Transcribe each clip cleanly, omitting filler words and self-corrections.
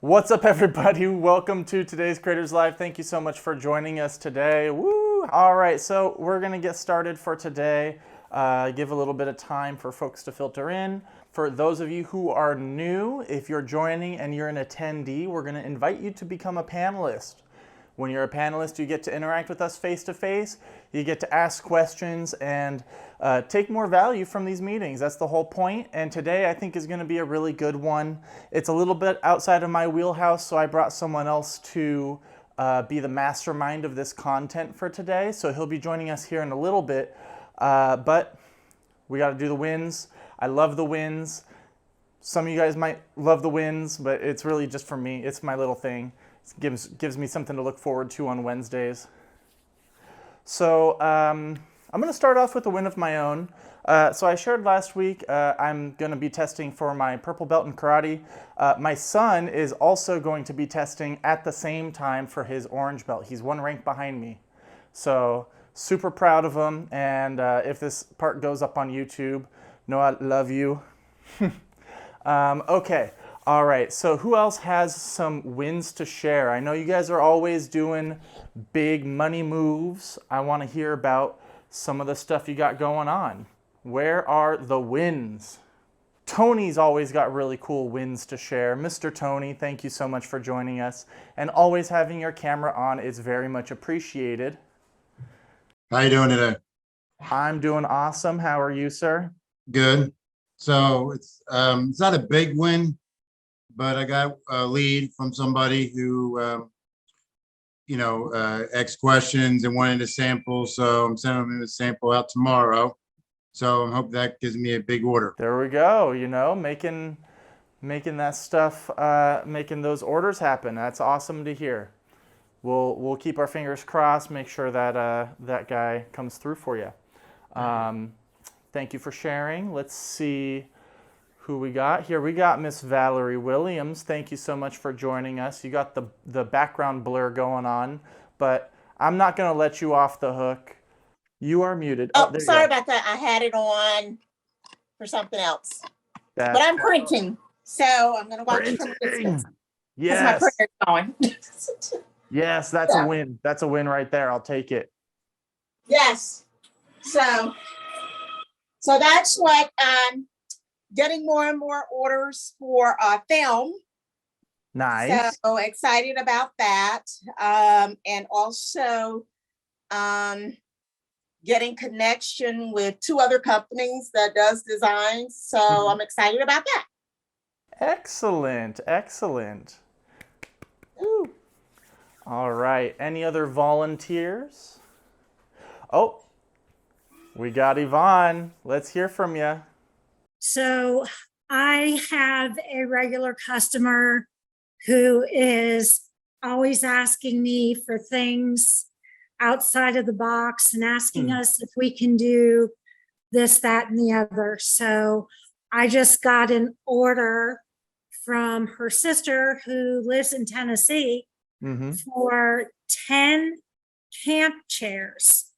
What's up, everybody? Welcome to today's Creators Live. Thank you so much for joining us today. Woo! All right, so we're gonna get started for today. Give a little bit of time for folks to filter in. For those of you who are new, if you're joining and you're an attendee, we're gonna invite you to become a panelist. When you're a panelist, you get to interact with us face to face. You get to ask questions and take more value from these meetings. That's the whole point. And today I think is going to be a really good one. It's a little bit outside of my wheelhouse, so I brought someone else to be the mastermind of this content for today. So he'll be joining us here in a little bit. But we got to do the wins. I love the wins. Some of you guys might love the wins, but it's really just for me. It's my little thing. Gives me something to look forward to on Wednesdays. So I'm going to start off with a win of my own. So I shared last week I'm going to be testing for my purple belt in karate. My son is also going to be testing at the same time for his orange belt. He's one rank behind me. So super proud of him. And if this part goes up on YouTube, know I love you. Okay. All right, so who else has some wins to share? I know you guys are always doing big money moves. I want to hear about some of the stuff you got going on. Where are the wins? Tony's always got really cool wins to share. Mr. Tony, thank you so much for joining us. And always having your camera on is very much appreciated. How you doing today? I'm doing awesome. How are you, sir? Good. So it's not a big win, but I got a lead from somebody who, asked questions and wanted a sample. So I'm sending them the sample out tomorrow. So I hope that gives me a big order. There we go. Making that stuff, making those orders happen. That's awesome to hear. We'll keep our fingers crossed. Make sure that that guy comes through for you. Thank you for sharing. Let's see who we got here. We got Miss Valerie Williams. Thank you so much for joining us. You got the background blur going on, but I'm not going to let you off the hook. You are muted. Oh, sorry about that. I had it on for something else. But I'm printing, so I'm going to watch from a distance. Yes. My printer's going. Yes, that's a win. That's a win right there. I'll take it. Yes. So that's what getting more and more orders for film. Nice. So excited about that. And also getting connection with 2 other companies that does designs. So I'm excited about that. Excellent. Excellent. Ooh. All right. Any other volunteers? Oh, we got Yvonne. Let's hear from you. So I have a regular customer who is always asking me for things outside of the box and asking us if we can do this, that, and the other. So I just got an order from her sister who lives in Tennessee for 10 camp chairs,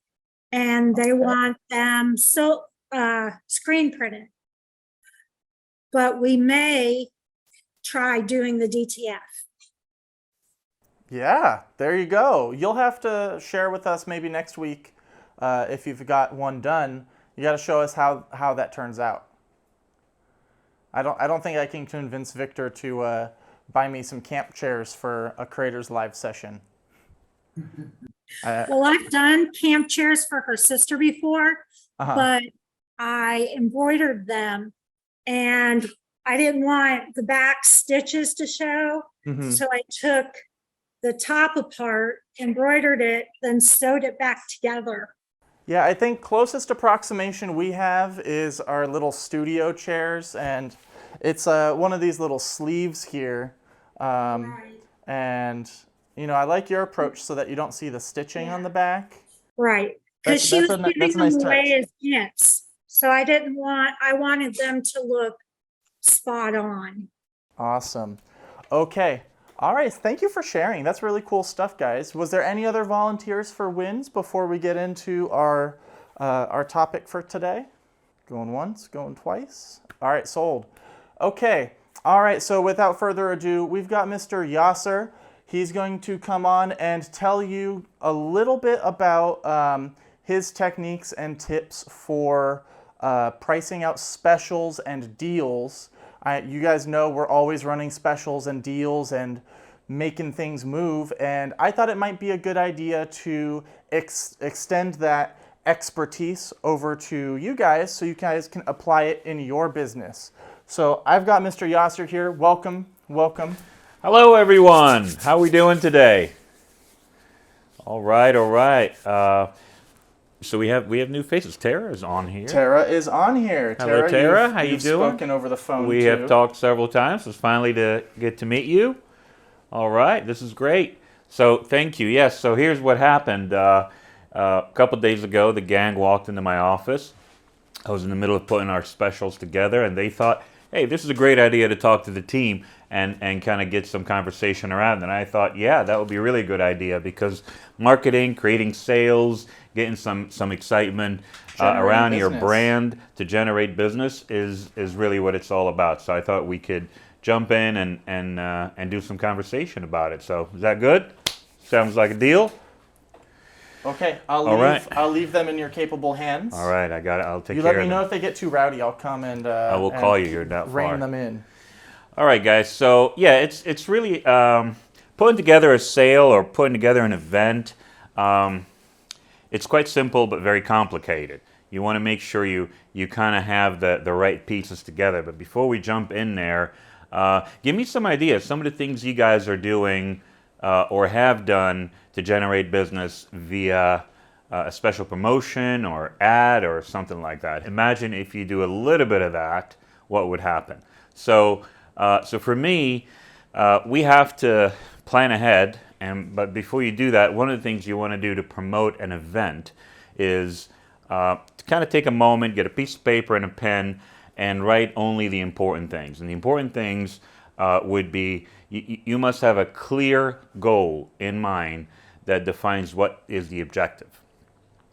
and they want them screen printed. But we may try doing the DTF. Yeah, there you go. You'll have to share with us maybe next week if you've got one done. You got to show us how that turns out. I don't think I can convince Victor to buy me some camp chairs for a Creators Live session. Well, I've done camp chairs for her sister before, but I embroidered them. And I didn't want the back stitches to show. So I took the top apart, embroidered it, then sewed it back together. Yeah, I think closest approximation we have is our little studio chairs. And it's one of these little sleeves here. Right. And, I like your approach so that you don't see the stitching on the back. Right. Because she was giving nice them touch. away as gifts. So I wanted them to look spot on. Awesome. Okay. All right. Thank you for sharing. That's really cool stuff, guys. Was there any other volunteers for wins before we get into our topic for today? Going once, going twice. All right, sold. Okay. All right, so without further ado, we've got Mr. Yaser. He's going to come on and tell you a little bit about his techniques and tips for pricing out specials and deals. You guys know we're always running specials and deals and making things move, and I thought it might be a good idea to extend that expertise over to you guys so you guys can apply it in your business. So I've got Mr. Yaser here. Welcome, welcome. Hello, everyone. How are we doing today? All right, all right. So we have new faces. Tara is on here. Tara is on here. Hello, Tara. How you you've doing? Spoken over the phone. We too. have talked several times. It's finally to get to meet you. All right, this is great. So thank you. Yes. So here's what happened. A couple days ago, the gang walked into my office. I was in the middle of putting our specials together, and they thought, hey, this is a great idea to talk to the team and kind of get some conversation around. And I thought, yeah, that would be a really good idea because marketing, creating sales, getting some excitement around your brand to generate business is really what it's all about. So I thought we could jump in and do some conversation about it. So is that good? Sounds like a deal? Okay, I'll leave them in your capable hands. All right, I got it. I'll take care of them. You let me know if they get too rowdy. I'll come and I will call you. You're not far. Rein them in. All right, guys. So yeah, it's really putting together a sale or putting together an event. It's quite simple but very complicated. You want to make sure you kind of have the right pieces together. But before we jump in there, give me some ideas. Some of the things you guys are doing or have done to generate business via a special promotion or ad or something like that. Imagine if you do a little bit of that, what would happen? So for me, we have to plan ahead. But before you do that, one of the things you want to do to promote an event is to kind of take a moment, get a piece of paper and a pen, and write only the important things. And the important things would be you must have a clear goal in mind that defines what is the objective.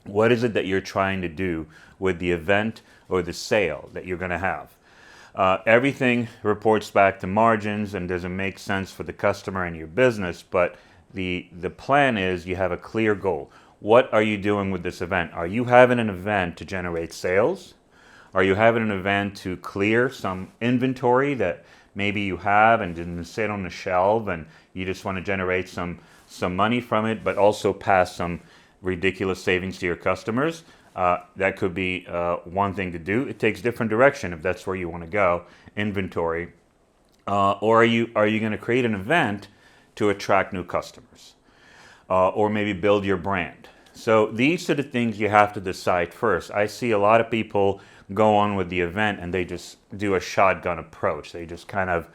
What is it that you're trying to do with the event or the sale that you're going to have? Everything reports back to margins and doesn't make sense for the customer and your business, but the plan is you have a clear goal. What are you doing with this event? Are you having an event to generate sales? Are you having an event to clear some inventory that maybe you have and didn't sit on the shelf and you just want to generate some money from it, but also pass some ridiculous savings to your customers? That could be one thing to do. It takes different direction if that's where you want to go, inventory. Or are you going to create an event to attract new customers? Or maybe build your brand. So these are the things you have to decide first. I see a lot of people go on with the event and they just do a shotgun approach. They just kind of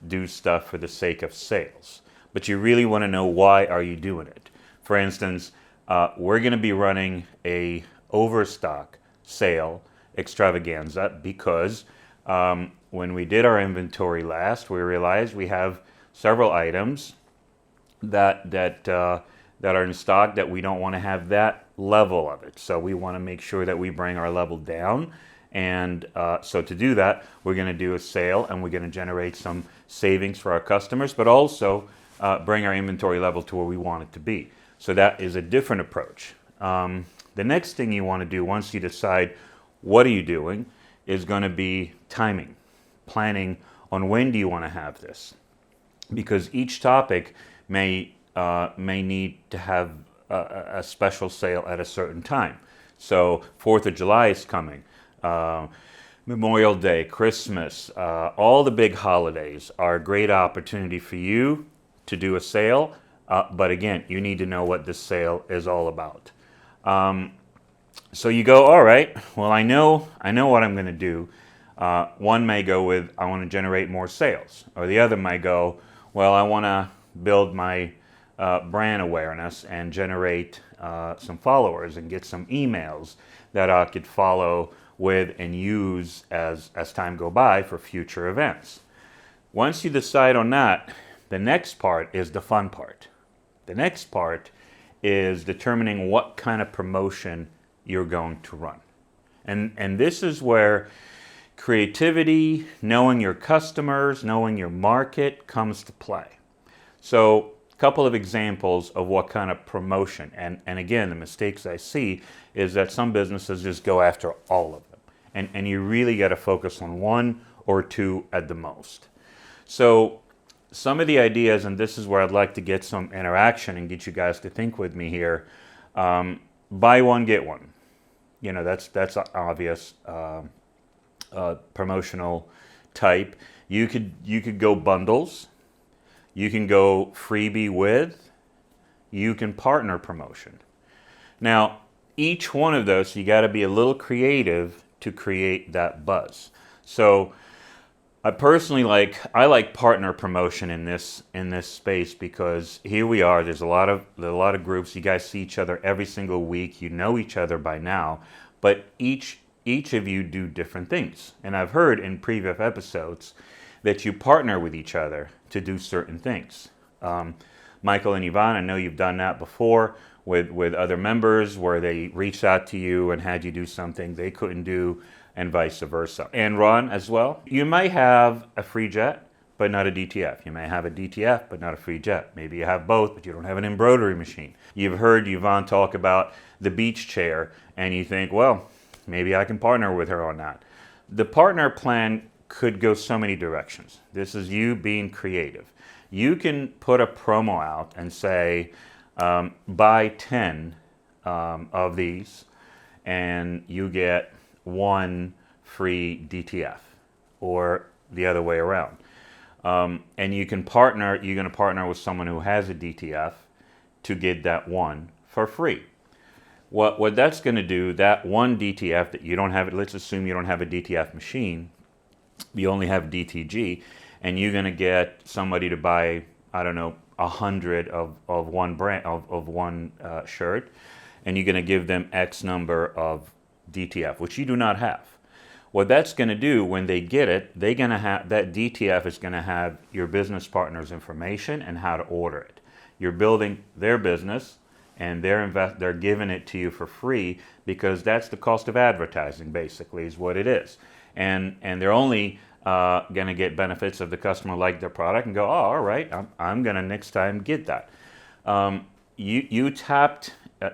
do stuff for the sake of sales. But you really want to know, why are you doing it? For instance, we're going to be running a overstock sale extravaganza because when we did our inventory last, we realized we have several items that are in stock that we don't want to have that level of it. So we want to make sure that we bring our level down. And so to do that, we're going to do a sale and we're going to generate some savings for our customers, but also bring our inventory level to where we want it to be. So that is a different approach. The next thing you want to do once you decide what are you doing is going to be timing, planning on when do you want to have this. Because each topic may need to have a special sale at a certain time. So 4th of July is coming. Memorial Day, Christmas, all the big holidays are a great opportunity for you to do a sale. But again, you need to know what this sale is all about. So you go, all right, well, I know what I'm going to do. One may go with, I want to generate more sales. Or the other may go, well, I want to build my brand awareness and generate some followers and get some emails that I could follow with and use as time go by for future events. Once you decide on that, the next part is the fun part. The next part is determining what kind of promotion you're going to run. And this is where creativity, knowing your customers, knowing your market comes to play. So a couple of examples of what kind of promotion, and again, the mistakes I see is that some businesses just go after all of them. And you really got to focus on one or two at the most. So some of the ideas, and this is where I'd like to get some interaction and get you guys to think with me here. Buy one, get one. You know, that's obvious promotional type. You could go bundles. You can go freebie with. You can partner promotion. Now, each one of those, you got to be a little creative to create that buzz. So I personally like partner promotion in this space, because here we are. There's a lot of groups. You guys see each other every single week. You know each other by now, but each of you do different things. And I've heard in previous episodes that you partner with each other to do certain things. Michael and Yvonne, I know you've done that before with other members, where they reached out to you and had you do something they couldn't do, and vice versa. And Ron as well. You may have a free jet, but not a DTF. You may have a DTF, but not a free jet. Maybe you have both, but you don't have an embroidery machine. You've heard Yvonne talk about the beach chair, and you think, well, maybe I can partner with her on that. The partner plan could go so many directions. This is you being creative. You can put a promo out and say, buy 10 of these, and you get one free DTF, or the other way around. And you can partner, you're going to partner with someone who has a DTF to get that one for free. What that's going to do, that one DTF that you don't have, let's assume you don't have a DTF machine, you only have DTG, and you're going to get somebody to buy, I don't know, 100 of one brand, of one shirt, and you're going to give them X number of DTF, which you do not have. What that's going to do, when they get it, they're going to have, that DTF is going to have your business partner's information and how to order it. You're building their business, and they're giving it to you for free, because that's the cost of advertising, basically, is what it is. And they're only going to get benefits if the customer like their product and go, oh, all right, I'm going to next time get that.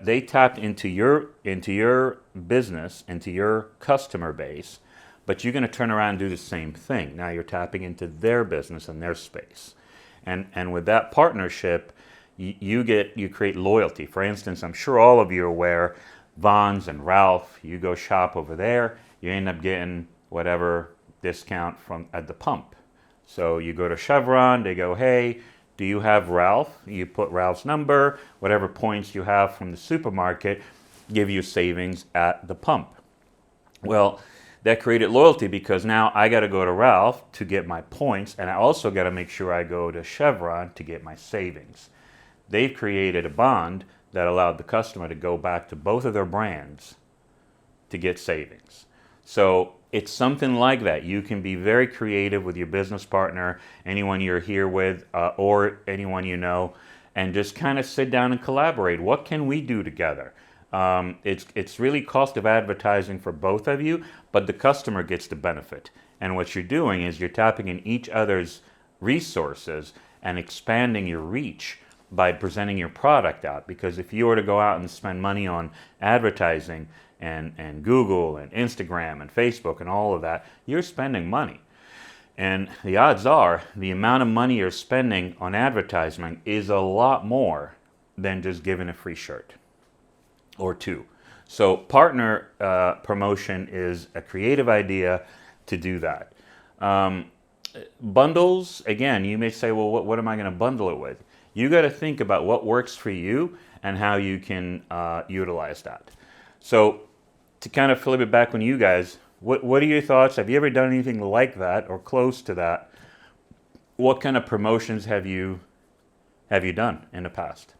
They tapped into your business, into your customer base, but you're going to turn around and do the same thing. Now you're tapping into their business and their space. And with that partnership, you create loyalty. For instance, I'm sure all of you are aware, Vons and Ralph, you go shop over there, you end up getting whatever discount at the pump. So you go to Chevron, they go, hey, do you have Ralph? You put Ralph's number, whatever points you have from the supermarket, give you savings at the pump. Well, that created loyalty, because now I got to go to Ralph to get my points, and I also got to make sure I go to Chevron to get my savings. They've created a bond that allowed the customer to go back to both of their brands to get savings. So it's something like that. You can be very creative with your business partner, anyone you're here with, or anyone you know, and just kind of sit down and collaborate. What can we do together? It's really cost of advertising for both of you, but the customer gets the benefit. And what you're doing is you're tapping in each other's resources and expanding your reach by presenting your product out. Because if you were to go out and spend money on advertising and Google and Instagram and Facebook and all of that, you're spending money. And the odds are the amount of money you're spending on advertisement is a lot more than just giving a free shirt or two. So partner promotion is a creative idea to do that. Bundles, again, you may say, well, what am I going to bundle it with? You got to think about what works for you and how you can utilize that. So to kind of flip it back on you guys, what are your thoughts? Have you ever done anything like that or close to that? What kind of promotions have you done in the past?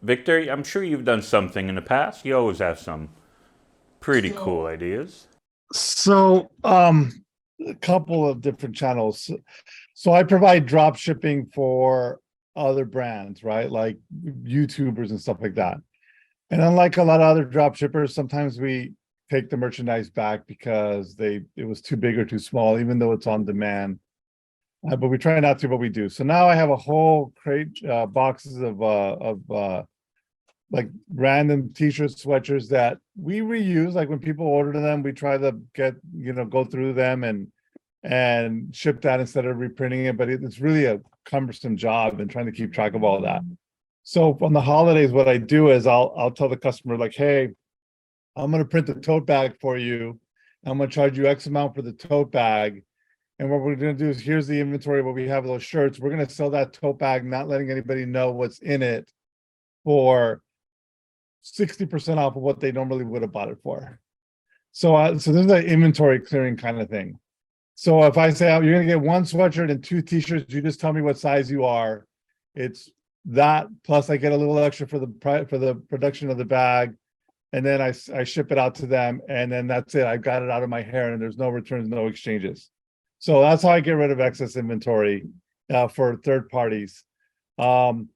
Victor, I'm sure you've done something in the past. You always have some pretty cool ideas. So, a couple of different channels. So I provide drop shipping for other brands, right? Like YouTubers and stuff like that. And unlike a lot of other drop shippers, sometimes we take the merchandise back because it was too big or too small, even though it's on demand. But we try not to, but we do. So now I have a whole crate, boxes of like random t-shirts, sweatshirts that we reuse. Like when people order them, we try to go through them and ship that instead of reprinting it. But it's really a cumbersome job and trying to keep track of all that. So on the holidays, what I do is I'll tell the customer like, hey, I'm going to print the tote bag for you. I'm going to charge you X amount for the tote bag. And what we're going to do is here's the inventory of what we have of those shirts. We're going to sell that tote bag, not letting anybody know what's in it, for 60% off of what they normally would have bought it for. So this is an inventory clearing kind of thing. So if I say, oh, you're going to get one sweatshirt and 2 t-shirts, you just tell me what size you are. It's that plus I get a little extra for the production of the bag, and then I ship it out to them, and then that's it. I've got it out of my hair, and there's no returns, no exchanges. So that's how I get rid of excess inventory for third parties. When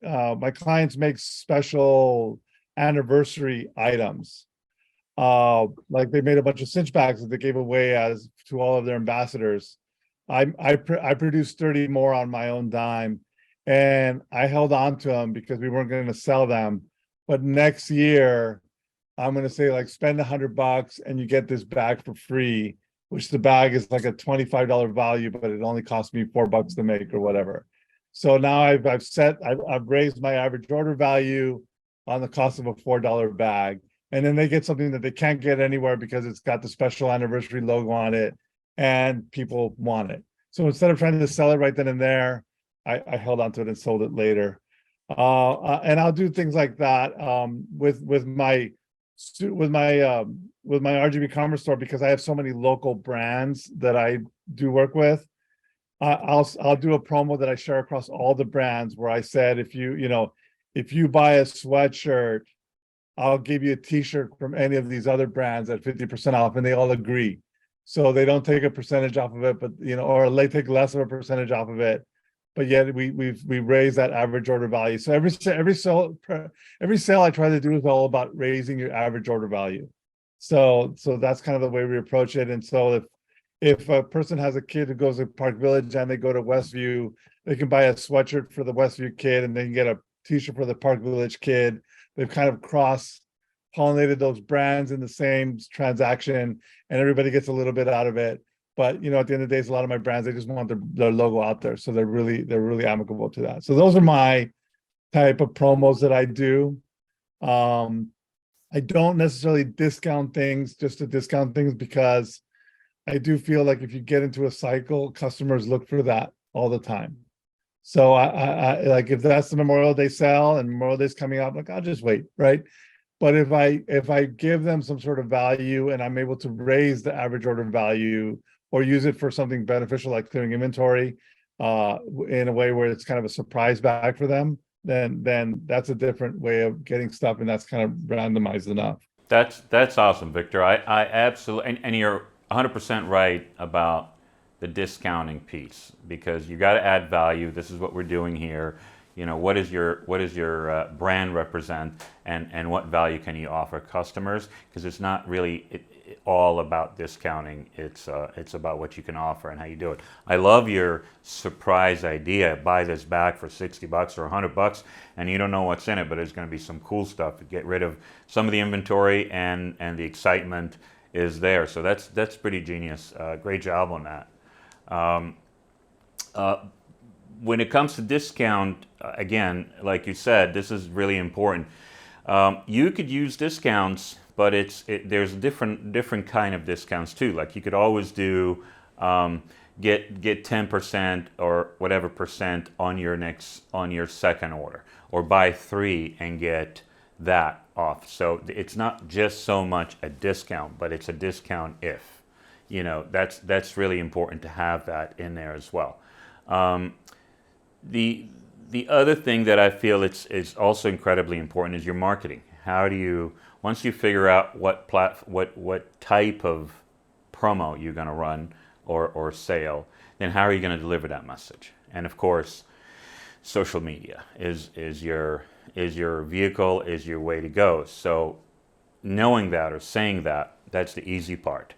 my clients make special anniversary items, like they made a bunch of cinch bags that they gave away as to all of their ambassadors. I produced 30 more on my own dime, and I held on to them because we weren't going to sell them. But next year, I'm going to say like spend $100 and you get this bag for free, which the bag is like a $25 value, but it only cost me $4 to make or whatever. So now I've raised my average order value on the cost of a $4 bag. And then they get something that they can't get anywhere because it's got the special anniversary logo on it and people want it. So instead of trying to sell it right then and there, I held onto it and sold it later. And I'll do things like that with my RGB commerce store, because I have so many local brands that I do work with. I'll do a promo that I share across all the brands where I said, if you buy a sweatshirt, I'll give you a t-shirt from any of these other brands at 50% off, and they all agree. So they don't take a percentage off of it, but or they take less of a percentage off of it. But yet we raise that average order value. So every sale I try to do is all about raising your average order value. So that's kind of the way we approach it. And so if a person has a kid who goes to Park Village and they go to Westview, they can buy a sweatshirt for the Westview kid and they can get a t-shirt for the Park Village kid. They've kind of cross-pollinated those brands in the same transaction, and everybody gets a little bit out of it. But at the end of the day, it's a lot of my brands, they just want their logo out there. So they're really amicable to that. So those are my type of promos that I do. I don't necessarily discount things just to discount things, because I do feel like if you get into a cycle, customers look for that all the time. So I like, if that's the Memorial Day sale and Memorial Day's coming up, like I'll just wait, right? But if I give them some sort of value and I'm able to raise the average order value or use it for something beneficial like clearing inventory in a way where it's kind of a surprise bag for them, then that's a different way of getting stuff, and that's kind of randomized enough. That's awesome, Victor. I absolutely, and you're 100% right about the discounting piece, because you got to add value. This is what we're doing here. What does your brand represent, and what value can you offer customers? Because it's not really all about discounting. It's about what you can offer and how you do it. I love your surprise idea. Buy this bag for $60 or $100, and you don't know what's in it, but there's going to be some cool stuff to get rid of some of the inventory, and the excitement is there. So that's pretty genius. Great job on that. When it comes to discount, again, like you said, this is really important. You could use discounts, but there's different kind of discounts too. Like you could always do get 10% or whatever percent on your second order, or buy 3 and get that off. So it's not just so much a discount, but it's a discount if. That's really important to have that in there as well. The other thing that I feel is also incredibly important is your marketing. How do you, once you figure out what type of promo you're going to run or sale, then how are you going to deliver that message? And of course, social media is your is your vehicle, is your way to go. So knowing that or saying that, that's the easy part.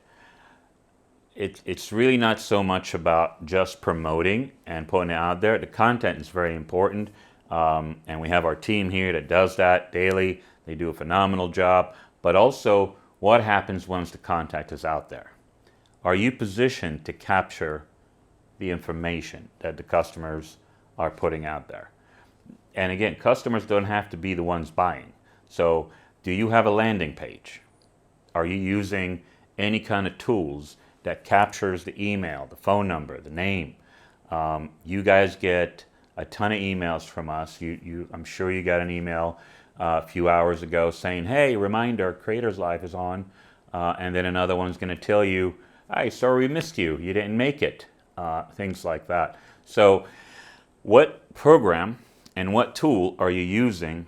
It's really not so much about just promoting and putting it out there. The content is very important, and we have our team here that does that daily. They do a phenomenal job, but also what happens once the content is out there? Are you positioned to capture the information that the customers are putting out there? And again, customers don't have to be the ones buying. So do you have a landing page? Are you using any kind of tools that captures the email, the phone number, the name? You guys get a ton of emails from us. I'm sure you got an email a few hours ago saying, hey, reminder, Creators Live is on. And then another one's going to tell you, hey, sorry we missed you. You didn't make it. Things like that. So what program and what tool are you using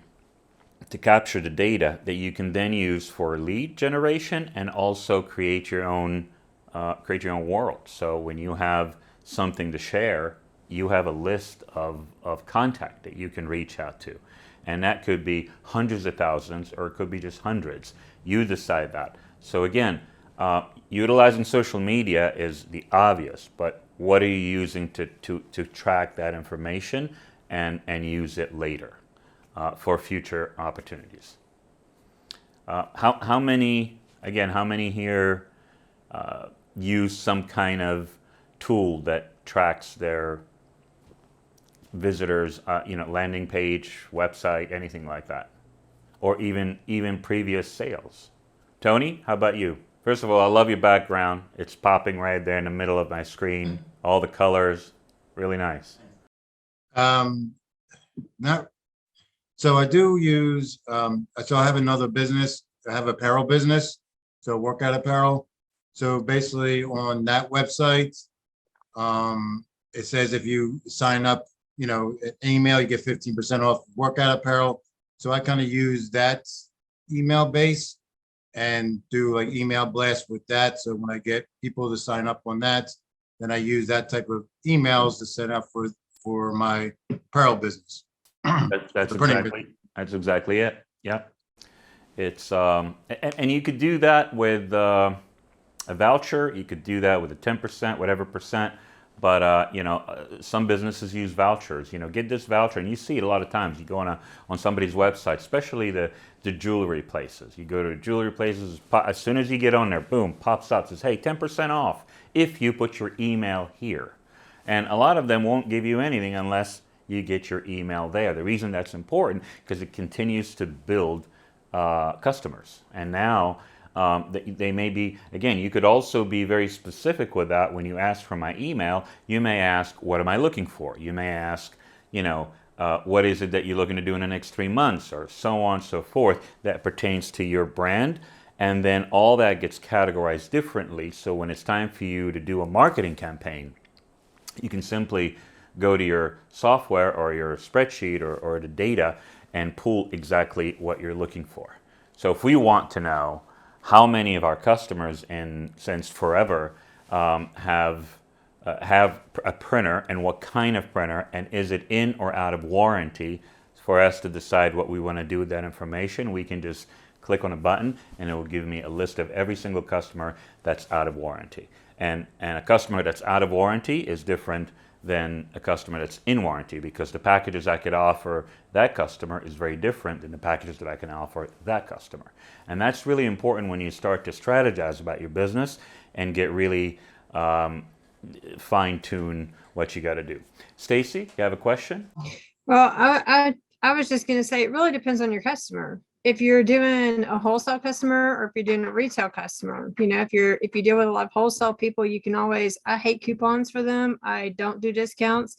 to capture the data that you can then use for lead generation and also create your own world? So when you have something to share, you have a list of contact that you can reach out to. And that could be hundreds of thousands, or it could be just hundreds. You decide that. So again, utilizing social media is the obvious, but what are you using to track that information and use it later for future opportunities? How many here use some kind of tool that tracks their visitors, landing page, website, anything like that, or even previous sales? Tony, how about you? First of all, I love your background. It's popping right there in the middle of my screen. All the colors, really nice. So I do use, so I have another business. I have apparel business, so workout apparel. So basically on that website, it says if you sign up, an email, you get 15% off workout apparel. So I kind of use that email base and do like email blast with that. So when I get people to sign up on that, then I use that type of emails to set up for my apparel business. That's exactly it. Yeah. It's and you could do that with a voucher. You could do that with a 10%, whatever percent. But some businesses use vouchers. Get this voucher, and you see it a lot of times. You go on somebody's website, especially the jewelry places. You go to jewelry places, as soon as you get on there, boom, pops up, says, hey, 10% off if you put your email here. And a lot of them won't give you anything unless you get your email there. The reason that's important, because it continues to build customers. And now they may be, again, you could also be very specific with that. When you ask for my email, you may ask, what am I looking for? You may ask, what is it that you're looking to do in the next 3 months, or so on and so forth, that pertains to your brand. And then all that gets categorized differently. So when it's time for you to do a marketing campaign, you can simply go to your software or your spreadsheet or the data and pull exactly what you're looking for. So if we want to know how many of our customers since forever have a printer, and what kind of printer, and is it in or out of warranty, for us to decide what we want to do with that information, we can just click on a button and it will give me a list of every single customer that's out of warranty. And a customer that's out of warranty is different than a customer that's in warranty, because the packages I could offer that customer is very different than the packages that I can offer that customer. And that's really important when you start to strategize about your business and get really fine-tune what you got to do. Stacy, you have a question? Well, I was just going to say, it really depends on your customer. If you're doing a wholesale customer, or if you're doing a retail customer, if you deal with a lot of wholesale people, you can always, I hate coupons for them. I don't do discounts,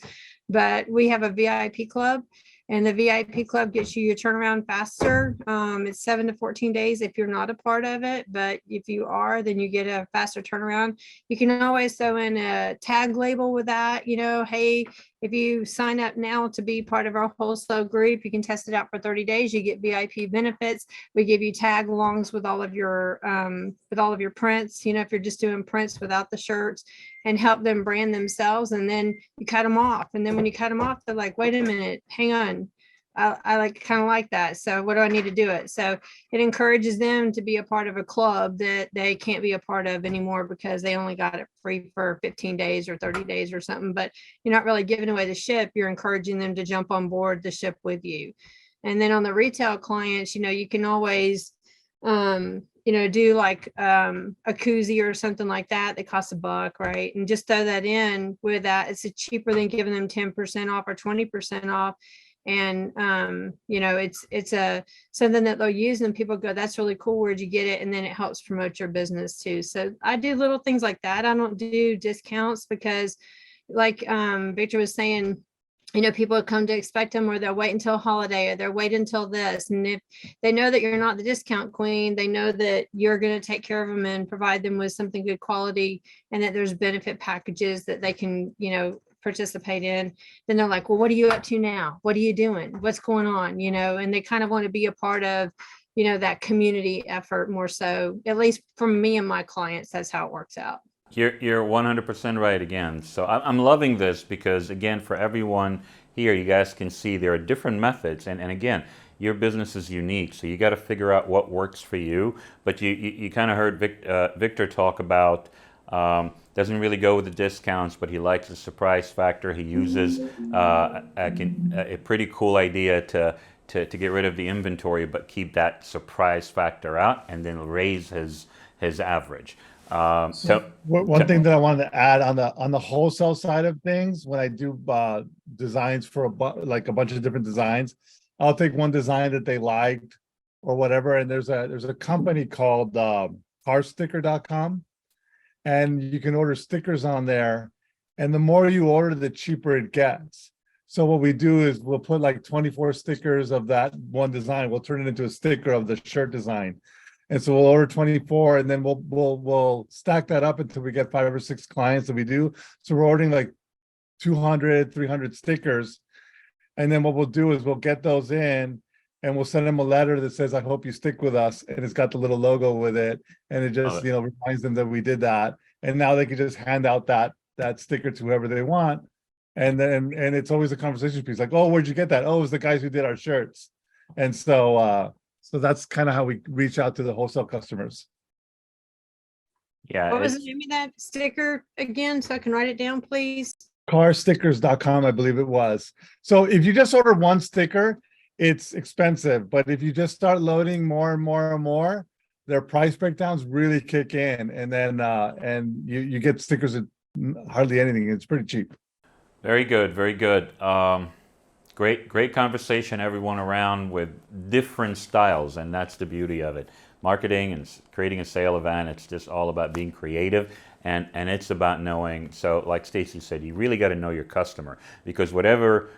but we have a VIP club, and the VIP club gets you your turnaround faster. It's 7 to 14 days if you're not a part of it, but if you are, then you get a faster turnaround. You can always throw in a tag label with that, hey, if you sign up now to be part of our wholesale group, you can test it out for 30 days. You get VIP benefits. We give you tag alongs with all of your prints, if you're just doing prints without the shirts, and help them brand themselves. And then you cut them off. And then when you cut them off, they're like, wait a minute, hang on. I like kind of like that. So what do I need to do it? So it encourages them to be a part of a club that they can't be a part of anymore because they only got it free for 15 days or 30 days or something. But you're not really giving away the ship. You're encouraging them to jump on board the ship with you. And then on the retail clients, you can always, do like a koozie or something like that that costs $1, right? And just throw that in with that. It's cheaper than giving them 10% off or 20% off. And it's a something that they'll use and people go, that's really cool, where'd you get it? And then it helps promote your business too. So I do little things like that. I don't do discounts because like Victor was saying, people come to expect them, or they'll wait until holiday, or they'll wait until this. And if they know that you're not the discount queen, they know that you're going to take care of them and provide them with something good quality, and that there's benefit packages that they can, participate in, then they're like, well, what are you up to now? What are you doing? What's going on? And they kind of want to be a part of, that community effort more so, at least for me and my clients, that's how it works out. You're 100% right again. So I'm loving this because, again, for everyone here, you guys can see there are different methods. And again, your business is unique, so you got to figure out what works for you. But you kind of heard Victor talk about doesn't really go with the discounts, but he likes the surprise factor. He uses a pretty cool idea to get rid of the inventory, but keep that surprise factor out, and then raise his average. One thing that I wanted to add on the wholesale side of things, when I do designs for a bunch of different designs, I'll take one design that they liked or whatever, and there's a company called carsticker.com, and you can order stickers on there, and the more you order, the cheaper it gets. So what we do is we'll put like 24 stickers of that one design. We'll turn it into a sticker of the shirt design. And so we'll order 24, and then we'll stack that up until we get 5 or 6 clients that we do. So we're ordering like 200, 300 stickers. And then what we'll do is we'll get those in, and we'll send them a letter that says, I hope you stick with us. And it's got the little logo with it. And it just, reminds them that we did that. And now they can just hand out that sticker to whoever they want. And it's always a conversation piece, like, oh, where'd you get that? Oh, it was the guys who did our shirts. And so that's kind of how we reach out to the wholesale customers. Yeah. What was the name of that sticker again, so I can write it down, please? Carstickers.com, I believe it was. So if you just order one sticker, it's expensive. But if you just start loading more and more and more, their price breakdowns really kick in. And then and you get stickers at hardly anything. It's pretty cheap. Very good, very good. Great conversation, everyone around with different styles, and that's the beauty of it. Marketing and creating a sale event, it's just all about being creative, and it's about knowing. So like Stacy said, you really got to know your customer, because whatever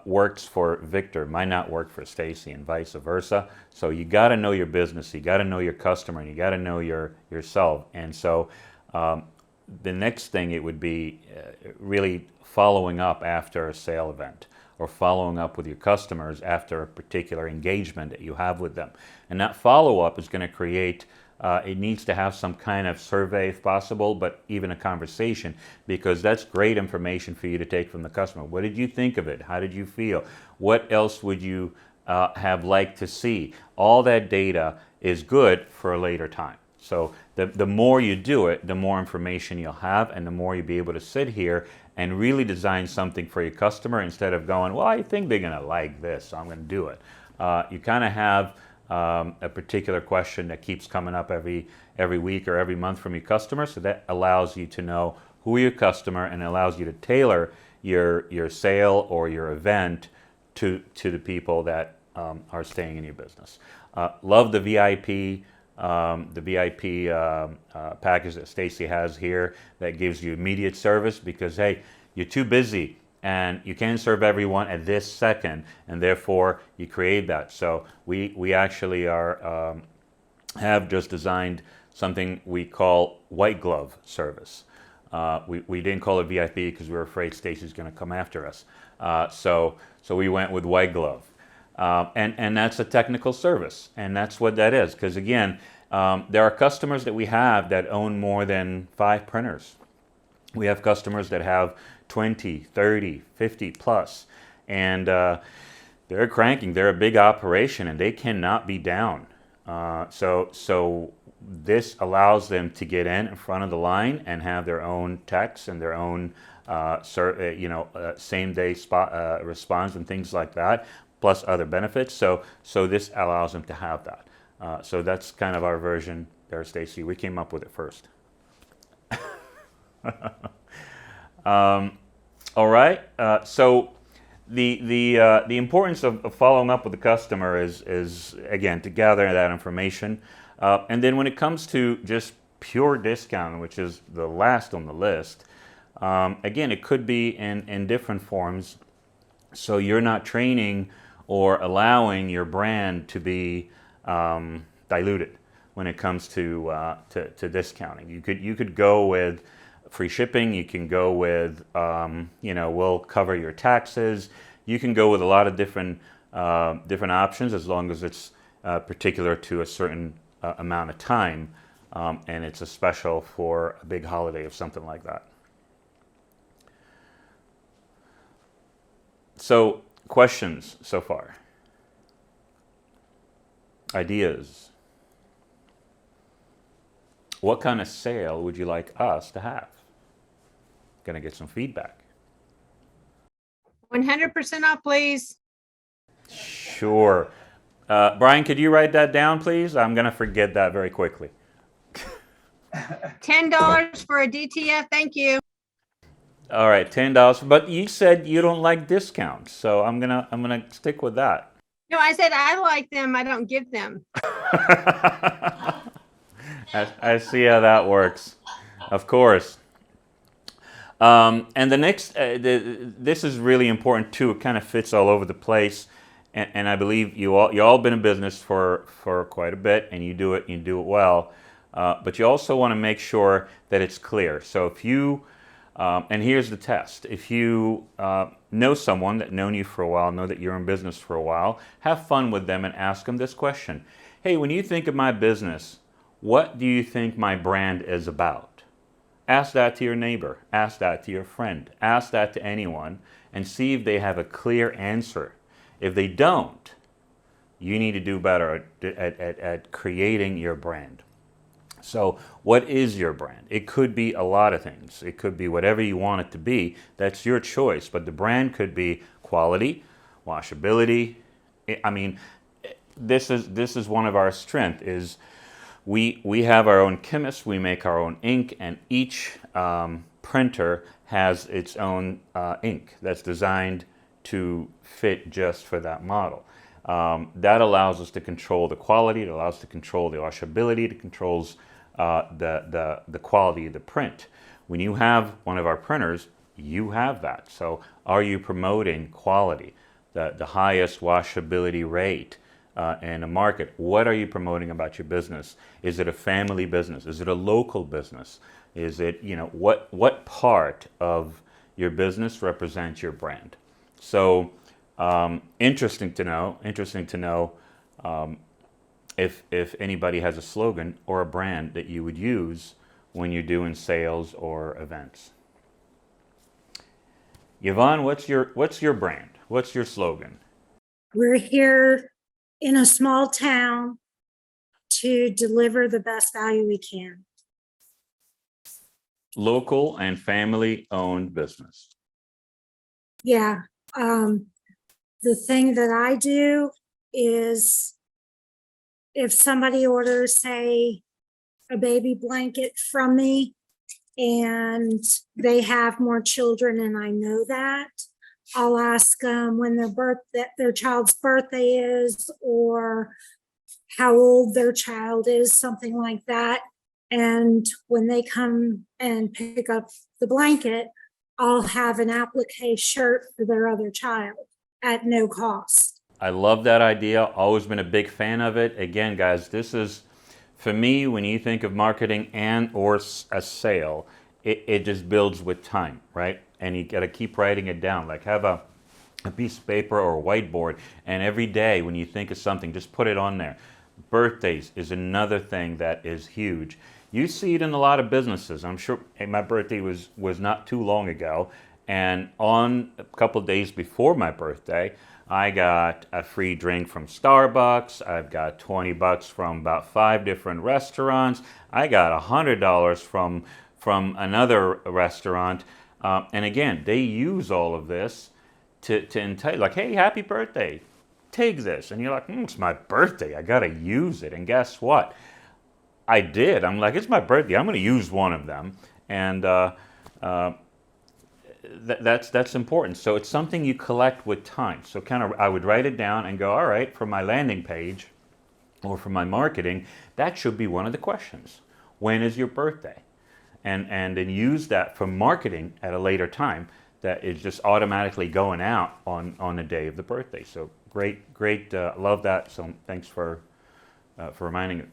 works for Victor might not work for Stacy, and vice versa. So you got to know your business, you got to know your customer, and you got to know yourself. And so the next thing, it would be really following up after a sale event, or following up with your customers after a particular engagement that you have with them. And that follow-up is going to create, it needs to have some kind of survey if possible, but even a conversation, because that's great information for you to take from the customer. What did you think of it? How did you feel? What else would you have liked to see? All that data is good for a later time. So the more you do it, the more information you'll have, and the more you'll be able to sit here and really design something for your customer, instead of going, well, I think they're going to like this, so I'm going to do it. You kind of have a particular question that keeps coming up every week or every month from your customer, so that allows you to know who your customer, and allows you to tailor your sale or your event to the people that are staying in your business. Love the VIP. Package that Stacy has here that gives you immediate service, because hey, you're too busy and you can't serve everyone at this second, and therefore you create that. So we actually have just designed something we call white glove service. We didn't call it VIP because we were afraid Stacy's going to come after us. So we went with white glove. And that's a technical service, and that's what that is. Because again, there are customers that we have that own more than 5 printers. We have customers that have 20, 30, 50 plus, and they're cranking. They're a big operation, and they cannot be down. So this allows them to get in front of the line and have their own techs and their own same day spot response and things like that, plus other benefits. So this allows them to have that. So that's kind of our version there, Stacy. We came up with it first. All right. So the importance of following up with the customer is again to gather that information, and then when it comes to just pure discount, which is the last on the list, again it could be in different forms. So you're not training or allowing your brand to be diluted when it comes to discounting. You could go with free shipping. You can go with, we'll cover your taxes. You can go with a lot of different options as long as it's particular to a certain amount of time, and it's a special for a big holiday or something like that. So, questions so far? Ideas? What kind of sale would you like us to have? Gonna get some feedback. 100% off, please. Sure. Brian, could you write that down, please? I'm gonna forget that very quickly. $10 for a DTF. Thank you. All right, $10. But you said you don't like discounts, so I'm gonna stick with that. No, I said I like them. I don't give them. I see how that works. Of course. And the next, this is really important too. It kind of fits all over the place, and I believe you all been in business for quite a bit, and you do it well. But you also want to make sure that it's clear. So if you, and here's the test: if you know someone that known you for a while, know that you're in business for a while, have fun with them and ask them this question: hey, when you think of my business, what do you think my brand is about? Ask that to your neighbor, ask that to your friend, ask that to anyone, and see if they have a clear answer. If they don't, you need to do better at creating your brand. So what is your brand? It could be a lot of things. It could be whatever you want it to be. That's your choice. But the brand could be quality, washability. I mean, this is one of our strengths is we have our own chemists, we make our own ink, and each printer has its own ink that's designed to fit just for that model. That allows us to control the quality, it allows us to control the washability, it controls the quality of the print. When you have one of our printers, you have that. So are you promoting quality, the highest washability rate in a market? What are you promoting about your business? Is it a family business? Is it a local business? Is it, what part of your business represents your brand? So interesting to know if anybody has a slogan or a brand that you would use when you're doing sales or events. Yvonne, what's your brand? What's your slogan? We're here in a small town to deliver the best value we can. Local and family-owned business. Yeah. The thing that I do is if somebody orders, say, a baby blanket from me and they have more children and I know that, I'll ask them when their child's birthday is or how old their child is, something like that. And when they come and pick up the blanket, I'll have an applique shirt for their other child at no cost. I love that idea. Always been a big fan of it. Again, guys, this is, for me, when you think of marketing and or a sale, it just builds with time, right? And you got to keep writing it down. Like have a piece of paper or a whiteboard, and every day when you think of something, just put it on there. Birthdays is another thing that is huge. You see it in a lot of businesses. I'm sure my birthday was not too long ago, and on a couple of days before my birthday, I got a free drink from Starbucks. I've got $20 from about 5 different restaurants. I got $100 from another restaurant. And again, they use all of this to entice, like, hey, happy birthday, take this. And you're like, it's my birthday, I gotta use it. And guess what? I did. I'm like, it's my birthday, I'm gonna use one of them. And that's important. So it's something you collect with time. So kind of, I would write it down and go, all right, for my landing page or for my marketing, that should be one of the questions. When is your birthday? And then use that for marketing at a later time that is just automatically going out on the day of the birthday. So great, love that. So thanks for reminding me.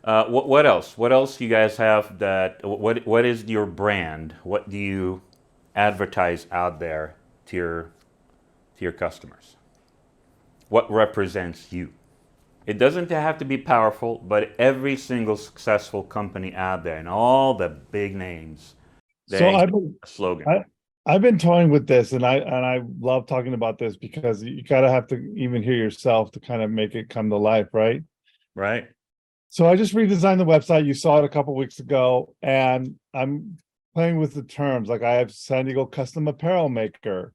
What else? What else you guys have that, what is your brand? What do you advertise out there to your customers? What represents you? It doesn't have to be powerful, but every single successful company out there and all the big names, they have a slogan. I've been toying with this, and I love talking about this because you gotta have to even hear yourself to kind of make it come to life, right? Right. So I just redesigned the website. You saw it a couple weeks ago, and I'm playing with the terms. Like I have San Diego Custom Apparel Maker,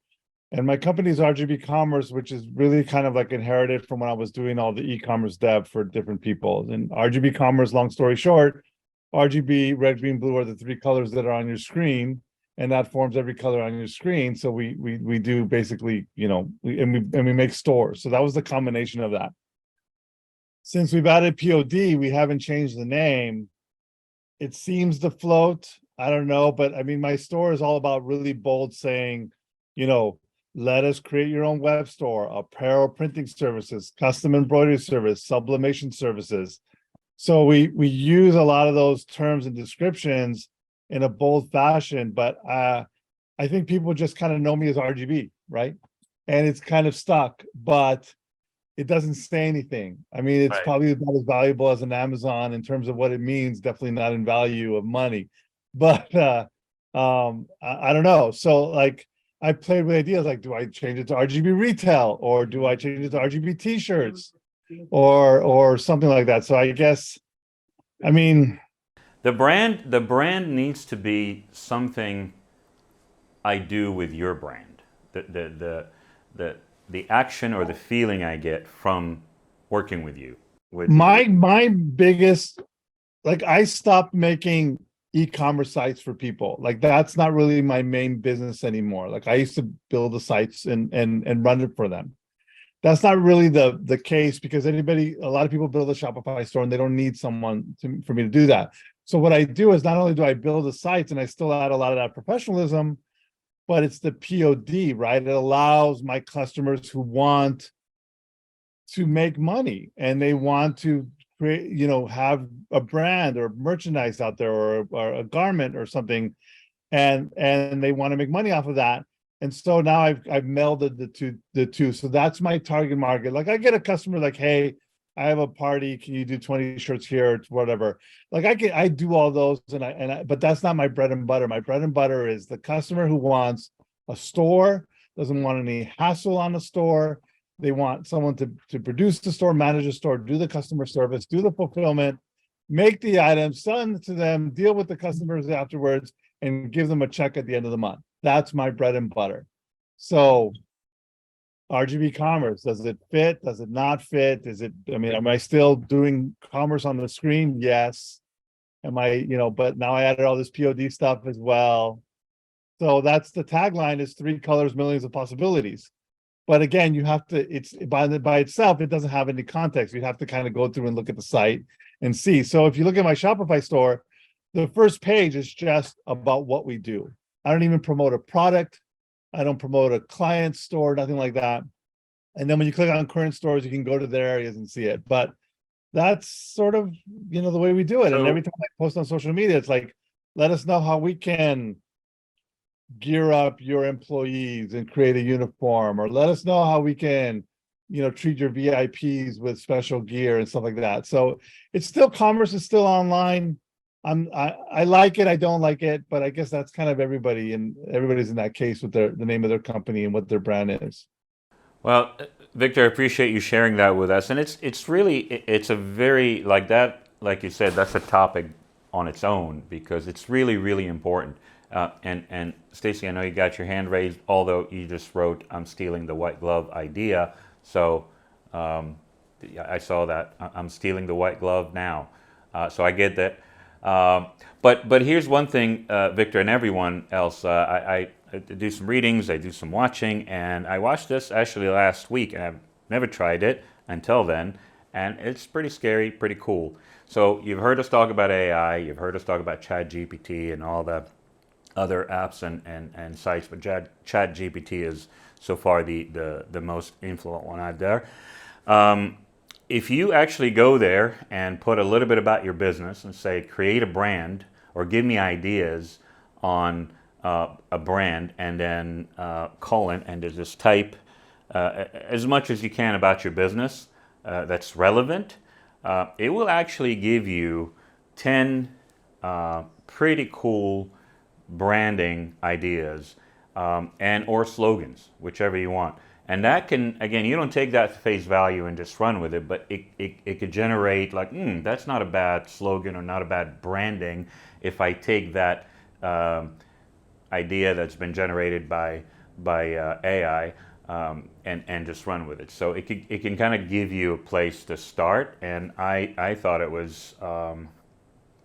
and my company is RGB Commerce, which is really kind of like inherited from when I was doing all the e-commerce dev for different people. And RGB Commerce, long story short, RGB, red, green, blue are the 3 colors that are on your screen, and that forms every color on your screen. So we do basically, we make stores. So that was the combination of that. Since we've added POD, we haven't changed the name. It seems to float. I don't know, but I mean, my store is all about really bold saying, let us create your own web store, apparel printing services, custom embroidery service, sublimation services. So we use a lot of those terms and descriptions in a bold fashion, but I think people just kind of know me as RGB, right? And it's kind of stuck, but it doesn't say anything. I mean, it's probably about as valuable as an Amazon in terms of what it means, definitely not in value of money. But I don't know. So like I played with ideas like, do I change it to RGB retail, or do I change it to RGB t-shirts or something like that? So I guess, I mean, the brand needs to be something I do with your brand. The action or the feeling I get from working with you. My biggest, like I stopped making e-commerce sites for people. Like that's not really my main business anymore. Like I used to build the sites and run it for them. That's not really the case because a lot of people build a Shopify store and they don't need someone for me to do that. So what I do is not only do I build the sites and I still add a lot of that professionalism, but it's the POD, right? It allows my customers who want to make money and they want to create, have a brand or merchandise out there or a garment or something, and they want to make money off of that. And so now I've melded the two. So that's my target market. Like I get a customer like, hey, I have a party. Can you do 20 shirts here? Whatever. Like I do all those, but that's not my bread and butter. My bread and butter is the customer who wants a store, doesn't want any hassle on the store. They want someone to produce the store, manage the store, do the customer service, do the fulfillment, make the items, send to them, deal with the customers afterwards, and give them a check at the end of the month. That's my bread and butter. So RGB commerce, does it fit? Does it not fit? Am I still doing commerce on the screen? Yes. Am I, but now I added all this POD stuff as well. So that's the tagline is 3 colors, millions of possibilities. But again, you have to, it's by itself, it doesn't have any context. You have to kind of go through and look at the site and see. So if you look at my Shopify store, the first page is just about what we do. I don't even promote a product. I don't promote a client store, nothing like that. And then when you click on current stores, you can go to their areas and see it. But that's sort of, the way we do it. And every time I post on social media, it's like, let us know how we can gear up your employees and create a uniform, or let us know how we can, treat your VIPs with special gear and stuff like that. So it's still commerce, is still online. I like it, I don't like it, but I guess that's kind of everybody, and everybody's in that case with the name of their company and what their brand is. Well, Victor, I appreciate you sharing that with us. And it's really, it's a very, like that, like you said, that's a topic on its own because it's really, really important. And Stacy, I know you got your hand raised, although you just wrote, I'm stealing the white glove idea. So I saw that. I'm stealing the white glove now. So I get that. But here's one thing, Victor and everyone else, I do some readings, I do some watching, and I watched this actually last week, and I've never tried it until then, and it's pretty scary, pretty cool. So you've heard us talk about AI, you've heard us talk about ChatGPT and all the other apps and sites, but ChatGPT is so far the most influential one out there. If you actually go there and put a little bit about your business and say, create a brand or give me ideas on a brand, and then colon, and just type as much as you can about your business that's relevant, it will actually give you 10 pretty cool branding ideas and or slogans, whichever you want. And that can, again, you don't take that to face value and just run with it, but it could generate like, that's not a bad slogan or not a bad branding if I take that idea that's been generated by AI and just run with it. So it can kind of give you a place to start, and I thought it was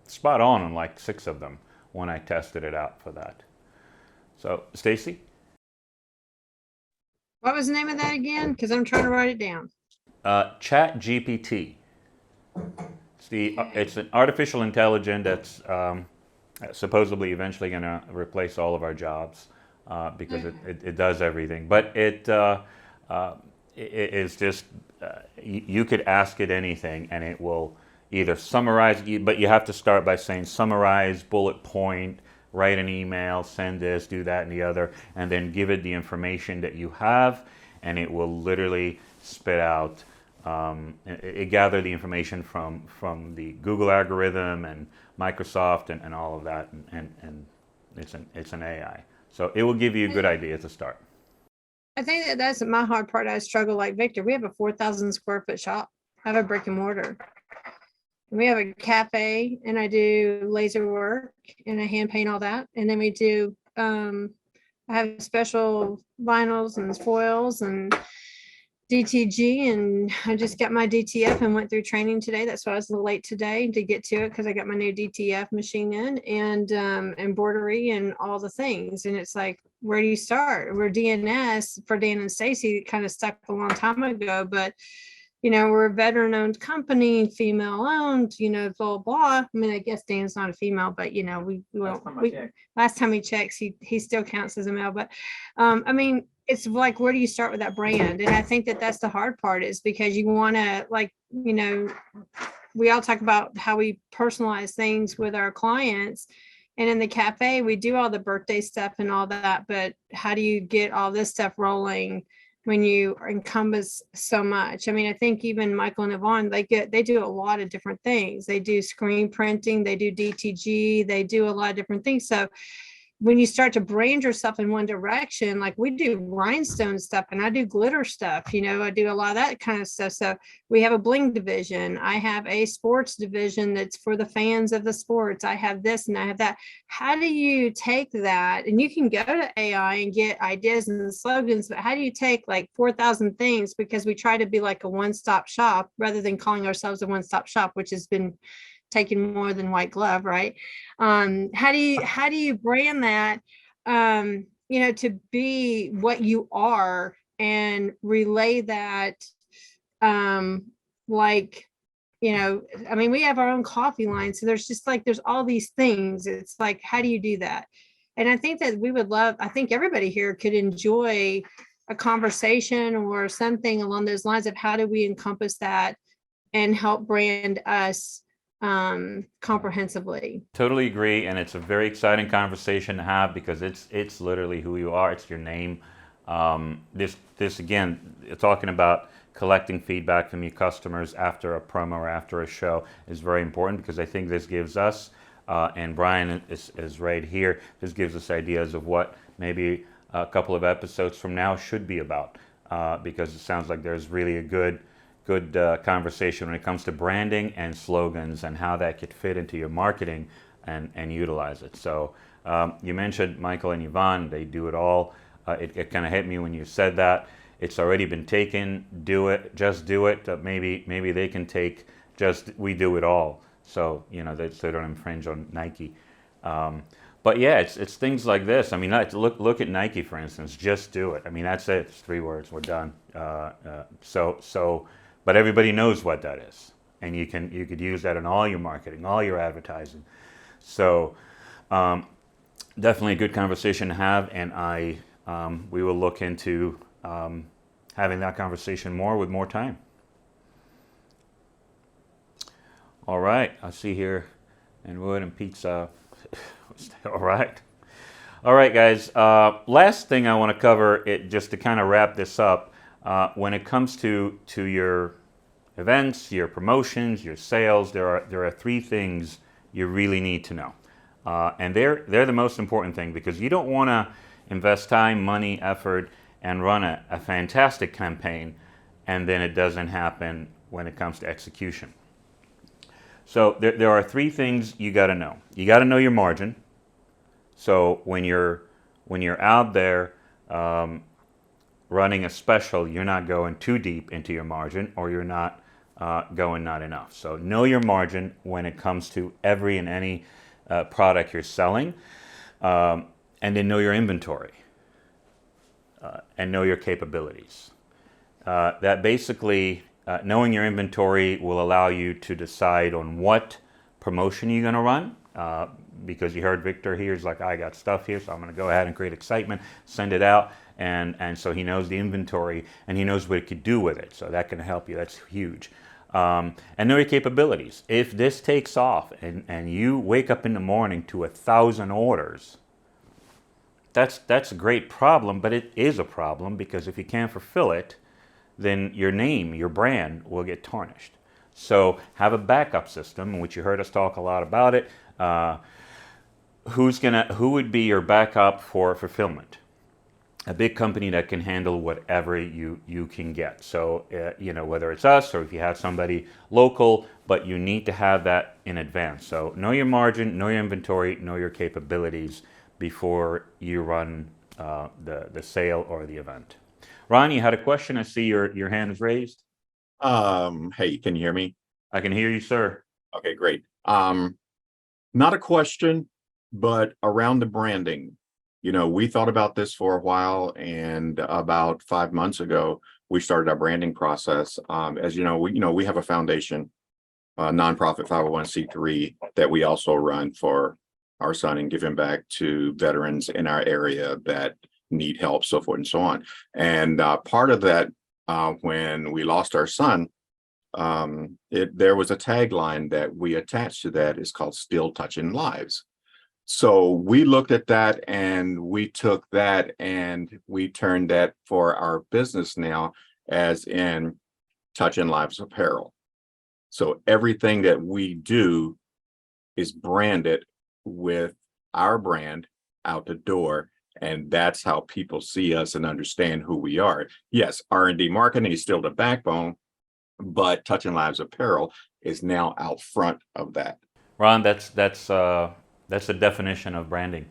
spot on like 6 of them when I tested it out for that. So, Stacy? What was the name of that again? Because I'm trying to write it down. ChatGPT. It's an artificial intelligence that's supposedly eventually going to replace all of our jobs because it does everything. But it is just, you could ask it anything and it will either summarize, but you have to start by saying summarize, bullet point, write an email, send this, do that and the other, and then give it the information that you have, and it will literally spit out, it gather the information from the Google algorithm and Microsoft and all of that, and it's an AI. So it will give you a good idea to start. I think that's my hard part. I struggle like Victor. We have a 4,000 square foot shop. I have a brick and mortar. We have a cafe, and I do laser work and I hand paint all that. And then we do, I have special vinyls and foils and DTG, and I just got my DTF and went through training today. That's why I was a little late today to get to it, because I got my new DTF machine in, and embroidery and all the things. And it's like, where do you start? We're DNS for Dan and Stacy, kind of stuck a long time ago, but we're a veteran owned company, female owned, blah, blah. I mean, I guess Dan's not a female, but last time he checks, he still counts as a male. But I mean, it's like, where do you start with that brand? And I think that's the hard part, is because you want to, like, we all talk about how we personalize things with our clients. And in the cafe, we do all the birthday stuff and all that. But how do you get all this stuff rolling when you encompass so much? I mean, I think even Michael and Yvonne, they do a lot of different things. They do screen printing, they do DTG, they do a lot of different things. So when you start to brand yourself in one direction, like we do rhinestone stuff and I do glitter stuff, I do a lot of that kind of stuff. So we have a bling division. I have a sports division that's for the fans of the sports. I have this and I have that. How do you take that? And you can go to AI and get ideas and slogans, but how do you take like 4,000 things? Because we try to be like a one-stop shop rather than calling ourselves a one-stop shop, which has been taking more than white glove, right? How do you brand that, to be what you are and relay that, I mean, we have our own coffee line. So there's all these things. It's like, how do you do that? And I think that I think everybody here could enjoy a conversation or something along those lines of how do we encompass that and help brand us comprehensively. Totally agree, and it's a very exciting conversation to have because it's literally who you are. It's your name. This again, talking about collecting feedback from your customers after a promo or after a show is very important, because I think this gives us, and Brian is right here, this gives us ideas of what maybe a couple of episodes from now should be about. because it sounds like there's really a good conversation when it comes to branding and slogans and how that could fit into your marketing and utilize it. So you mentioned Michael and Yvonne, they do it all. It kind of hit me when you said that. It's already been taken. Do it. Just do it. Maybe they can take just we do it all. So they don't infringe on Nike. But yeah, it's things like this. I mean, look at Nike for instance. Just do it. I mean, that's it. It's 3 words. We're done. But everybody knows what that is, and you could use that in all your marketing, all your advertising. So definitely a good conversation to have, and we will look into having that conversation more with more time. All right, I see here, and wood and pizza. All right, guys. Last thing I want to cover, just to kind of wrap this up, when it comes to your events, your promotions, your sales, there are 3 things you really need to know, and they're the most important thing, because you don't want to invest time, money, effort, and run a fantastic campaign, and then it doesn't happen when it comes to execution. So there are 3 things you got to know. You got to know your margin. So when you're out there running a special, you're not going too deep into your margin, or you're not going not enough. So know your margin when it comes to every and any product you're selling, and then know your inventory and know your capabilities. That basically, knowing your inventory will allow you to decide on what promotion you're going to run, because you heard Victor here, he's like, I got stuff here, so I'm going to go ahead and create excitement, send it out, and so he knows the inventory, and he knows what he could do with it, so that can help you. That's huge. And know your capabilities. If this takes off and you wake up in the morning to 1,000 orders, that's a great problem, but it is a problem, because if you can't fulfill it, then your name, your brand will get tarnished. So have a backup system, which you heard us talk a lot about it. Who would be your backup for fulfillment? A big company that can handle whatever you can get. So whether it's us or if you have somebody local, but you need to have that in advance. So know your margin, know your inventory, know your capabilities before you run the sale or the event. Ron, you had a question. I see your hand is raised. Hey, can you hear me? I can hear you, sir. Okay, great. Not a question, but around the branding. We thought about this for a while, and about 5 months ago, we started our branding process. As you know, we have a foundation, a nonprofit 501c3 that we also run for our son and giving back to veterans in our area that need help, so forth and so on. And part of that, when we lost our son, there was a tagline that we attached to that. It's called "Still Touching Lives." So we looked at that, and we took that and we turned that for our business now as in Touching Lives Apparel. So everything that we do is branded with our brand out the door, and that's how people see us and understand who we are. Yes, R&D marketing is still the backbone, but Touching Lives Apparel is now out front of that. Ron, that's the definition of branding.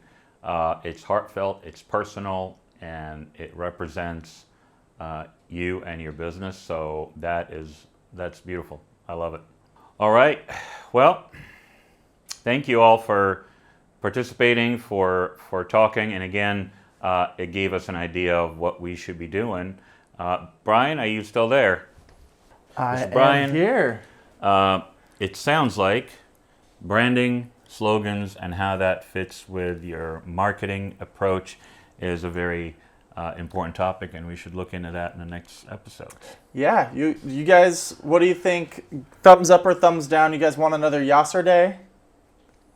It's heartfelt, it's personal, and it represents you and your business. So that's beautiful. I love it. All right. Well, thank you all for participating, for talking, and again, it gave us an idea of what we should be doing. Brian, are you still there? I Brian, am here. It sounds like branding, slogans, and how that fits with your marketing approach is a very important topic, and we should look into that in the next episode. Yeah, you guys, what do you think? Thumbs up or thumbs down? You guys want another Yaser Day?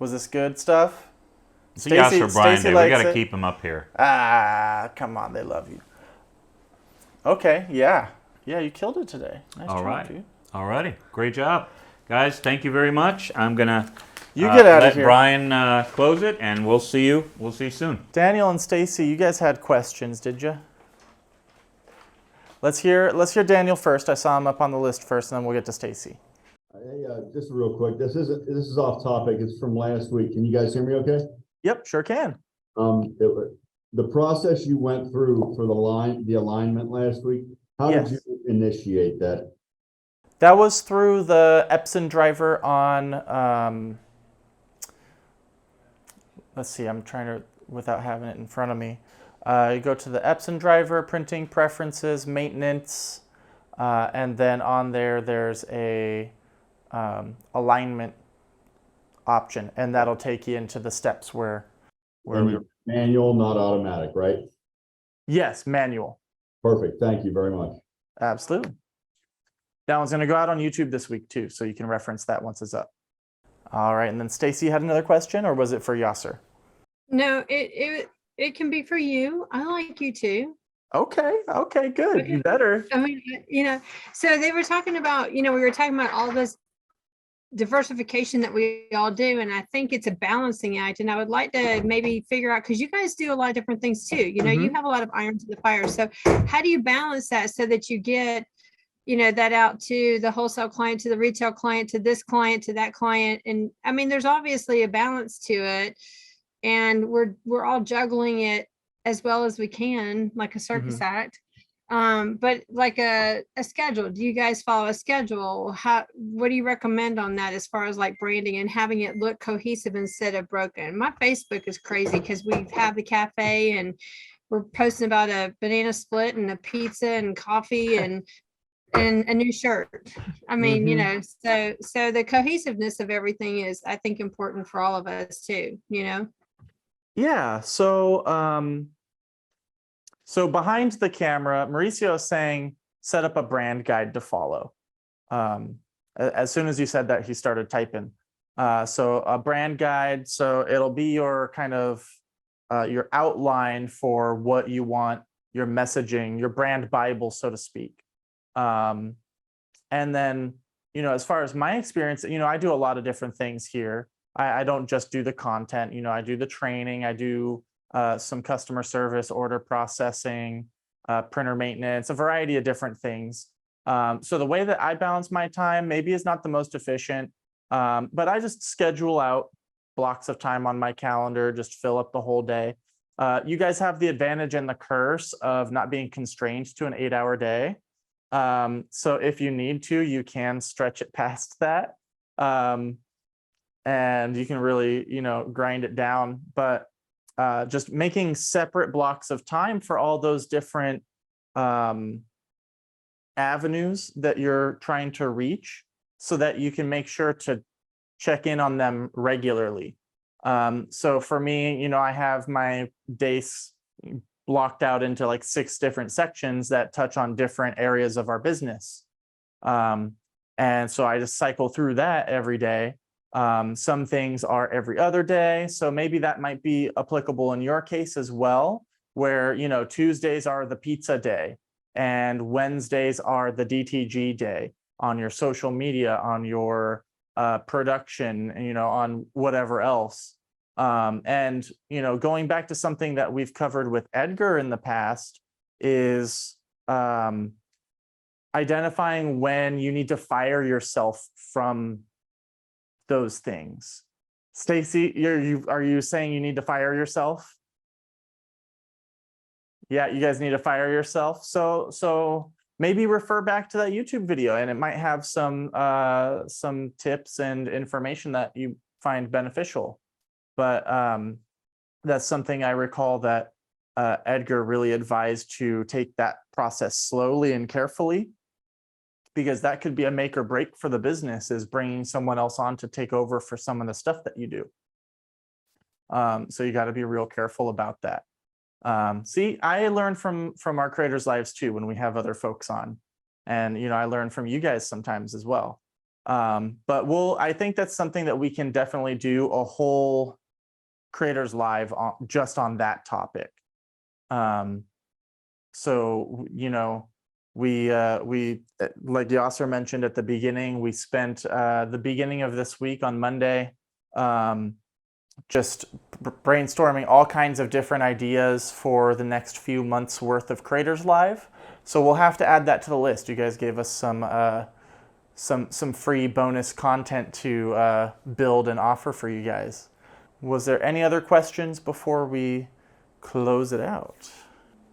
Was this good stuff? It's a Yaser Brian Stacey Day. We likes got to it. keep him up here. Come on, they love you. Okay, yeah, you killed it today. Nice All job, right. dude. All righty. Great job. Guys, thank you very much. I'm going to You get out of let here. Brian close it, and we'll see you soon. Daniel and Stacy, you guys had questions, did you? let's hear Daniel first. I saw him up on the list first, and then we'll get to Stacy. Hey, just real quick, this is off topic. It's from last week. Can you guys hear me okay? Yep, sure can. The process you went through for the alignment last week, how did Yes. you initiate that? That was through the Epson driver on, let's see, I'm trying to, without having it in front of me. You go to the Epson driver, printing preferences, maintenance, and then on there's a alignment option, and that'll take you into the steps where we. Manual, not automatic, right? Yes, manual. Perfect. Thank you very much. Absolutely. That one's going to go out on YouTube this week too, so you can reference that once it's up. All right, and then Stacy had another question, or was it for Yaser? No, it can be for you. I like you too. Okay, good. Okay. You better. I mean, so they were talking about, we were talking about all this diversification that we all do, and I think it's a balancing act, and I would like to maybe figure out, because you guys do a lot of different things too, you have a lot of irons in the fire. So how do you balance that so that you get that out to the wholesale client, to the retail client, to this client, to that client? And I mean, there's obviously a balance to it, and we're all juggling it as well as we can, like a circus act. But like a schedule, do you guys follow a schedule? What do you recommend on that as far as like branding and having it look cohesive instead of broken? My Facebook is crazy because we have the cafe and we're posting about a banana split and a pizza and coffee and a new shirt. I mean, so the cohesiveness of everything is, I think, important for all of us too, Yeah, so behind the camera, Mauricio is saying, set up a brand guide to follow. As soon as you said that, he started typing. So a brand guide, so it'll be your kind of your outline for what you want, your messaging, your brand Bible, so to speak. And then, as far as my experience, I do a lot of different things here. I don't just do the content, I do the training, I do some customer service, order processing, printer maintenance, a variety of different things. So the way that I balance my time maybe is not the most efficient, but I just schedule out blocks of time on my calendar, just fill up the whole day. You guys have the advantage and the curse of not being constrained to an 8-hour day. So if you need to, you can stretch it past that. And you can really, grind it down, but just making separate blocks of time for all those different avenues that you're trying to reach so that you can make sure to check in on them regularly. So for me, I have my days blocked out into like 6 different sections that touch on different areas of our business. And so I just cycle through that every day. Some things are every other day, so maybe that might be applicable in your case as well, where Tuesdays are the pizza day and Wednesdays are the DTG day on your social media, on your production, on whatever else. And going back to something that we've covered with Edgar in the past is identifying when you need to fire yourself from those things. Stacy, are you saying you need to fire yourself? Yeah, you guys need to fire yourself. So maybe refer back to that YouTube video, and it might have some tips and information that you find beneficial. But that's something I recall that Edgar really advised to take that process slowly and carefully, because that could be a make or break for the business, is bringing someone else on to take over for some of the stuff that you do. So you got to be real careful about that. See, I learn from our creators' lives too when we have other folks on, and I learn from you guys sometimes as well. But I think that's something that we can definitely do a whole creators live on, just on that topic. So we like Yaser mentioned at the beginning, we spent the beginning of this week on Monday just brainstorming all kinds of different ideas for the next few months worth of Creators Live. So we'll have to add that to the list. You guys gave us some free bonus content to build and offer for you guys. Was there any other questions before we close it out?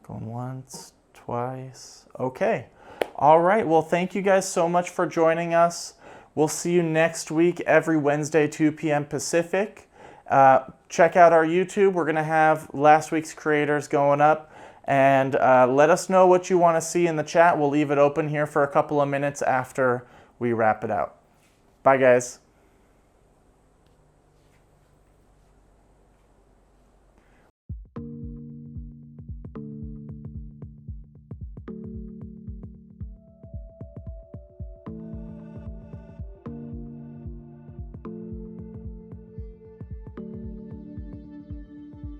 Going once, twice. Okay. All right. Well, thank you guys so much for joining us. We'll see you next week, every Wednesday, 2 p.m. Pacific. Check out our YouTube. We're going to have last week's creators going up. And let us know what you want to see in the chat. We'll leave it open here for a couple of minutes after we wrap it out. Bye, guys.